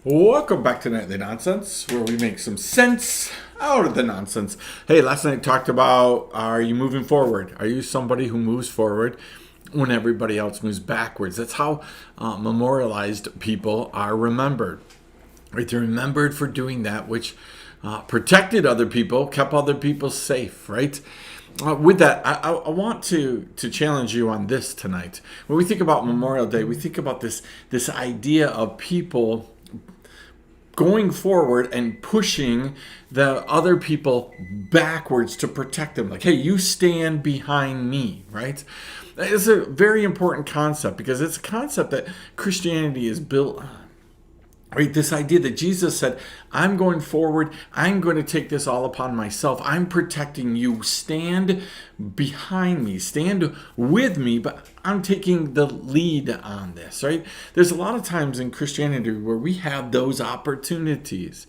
Welcome back to Nightly Nonsense, where we make some sense out of the nonsense. Hey, last night talked about, are you moving forward? Are you somebody who moves forward when everybody else moves backwards? That's how memorialized people are remembered. Right? They're remembered for doing that which protected other people, kept other people safe, right? With that, I want to challenge you on this tonight. When we think about Memorial Day, we think about this idea of people going forward and pushing the other people backwards to protect them. Like, hey, you stand behind me, right? It's a very important concept because it's a concept that Christianity is built on. Right, this idea that Jesus said, I'm going forward, I'm going to take this all upon myself. I'm protecting you. Stand behind me, stand with me, but I'm taking the lead on this, right? There's a lot of times in Christianity where we have those opportunities.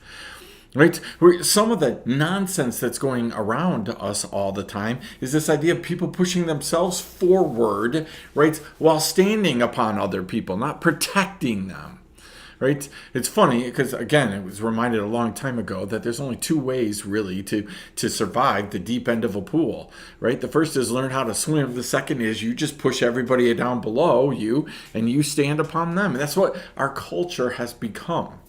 Right? Some of the nonsense that's going around us all the time is this idea of people pushing themselves forward, right, while standing upon other people, not protecting them. Right? It's funny because, again, it was reminded a long time ago that there's only two ways really to survive the deep end of a pool. Right? The first is learn how to swim. The second is you just push everybody down below you and you stand upon them. And that's what our culture has become.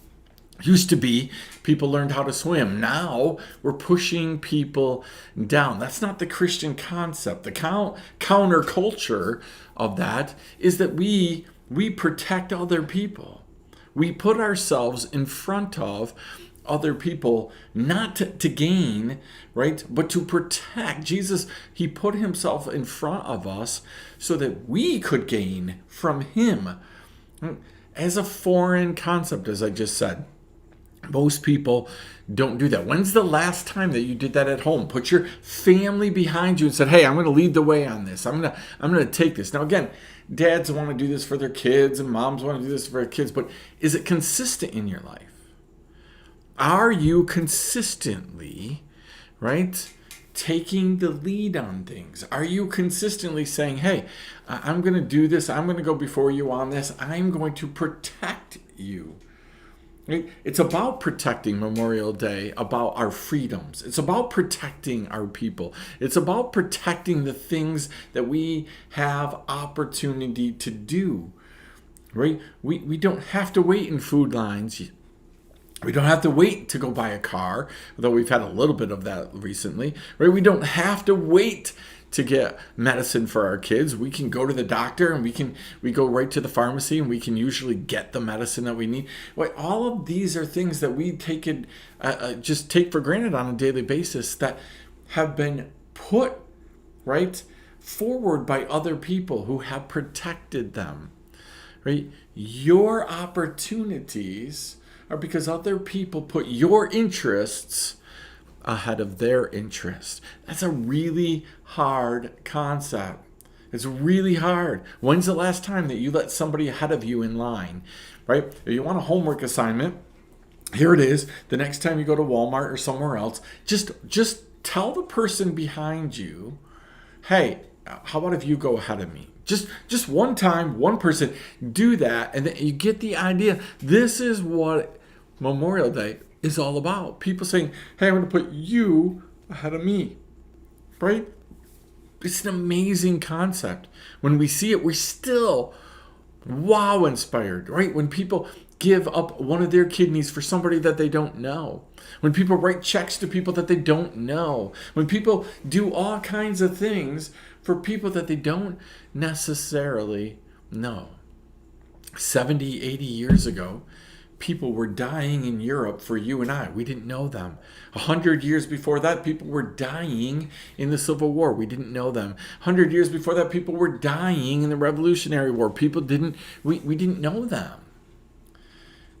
Used to be people learned how to swim. Now we're pushing people down. That's not the Christian concept. The counterculture of that is that we protect other people. We put ourselves in front of other people, not to gain, right, but to protect. Jesus, he put himself in front of us so that we could gain from him. As a foreign concept, as I just said, most people don't do that. When's the last time that you did that at home? Put your family behind you and said, hey, I'm going to lead the way on this. I'm going to take this. Now, again, dads want to do this for their kids and moms want to do this for their kids, but is it consistent in your life? Are you consistently, right, taking the lead on things? Are you consistently saying, hey, I'm going to do this. I'm going to go before you on this. I'm going to protect you. It's about protecting Memorial Day, about our freedoms. It's about protecting our people. It's about protecting the things that we have opportunity to do. Right? We don't have to wait in food lines. We don't have to wait to go buy a car, although we've had a little bit of that recently. Right? We don't have to wait to get medicine for our kids. We can go to the doctor and we go right to the pharmacy and we can usually get the medicine that we need. Well, all of these are things that we just take for granted on a daily basis that have been put right forward by other people who have protected them. Right? Your opportunities are because other people put your interests ahead of their interest. That's a really hard concept. It's really hard. When's the last time that you let somebody ahead of you in line, right? If you want a homework assignment, here it is. The next time you go to Walmart or somewhere else, just tell the person behind you, hey, how about if you go ahead of me? Just one time, one person, do that, and then you get the idea. This is what Memorial Day is all about. People saying, hey, I'm going to put you ahead of me, right? It's an amazing concept. When we see it, we're still wow inspired, right? When people give up one of their kidneys for somebody that they don't know. When people write checks to people that they don't know. When people do all kinds of things for people that they don't necessarily know. 70, 80 years ago, people were dying in Europe for you and I. We didn't know them. 100 years before that, people were dying in the Civil War. We didn't know them. 100 years before that, people were dying in the Revolutionary War. We didn't know them.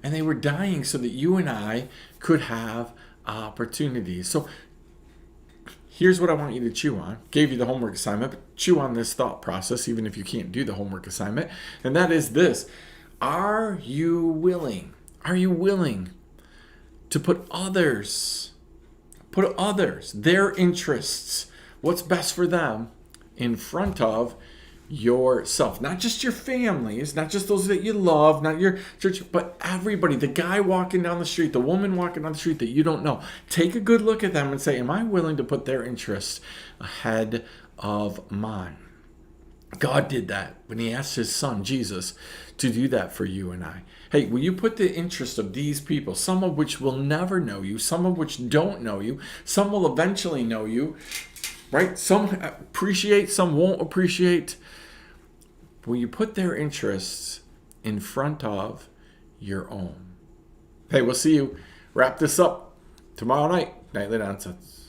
And they were dying so that you and I could have opportunities. So here's what I want you to chew on. Gave you the homework assignment, but chew on this thought process, even if you can't do the homework assignment. And that is this. Are you willing? Are you willing to put others, their interests, what's best for them, in front of yourself, not just your families, not just those that you love, not your church, but everybody, the guy walking down the street, the woman walking down the street that you don't know. Take a good look at them and say, am I willing to put their interests ahead of mine? God did that when he asked his son, Jesus, to do that for you and I. Hey, will you put the interest of these people, some of which will never know you, some of which don't know you, some will eventually know you, right? Some appreciate, some won't appreciate. Will you put their interests in front of your own? Hey, we'll see you wrap this up tomorrow night, Nightly Nonsense.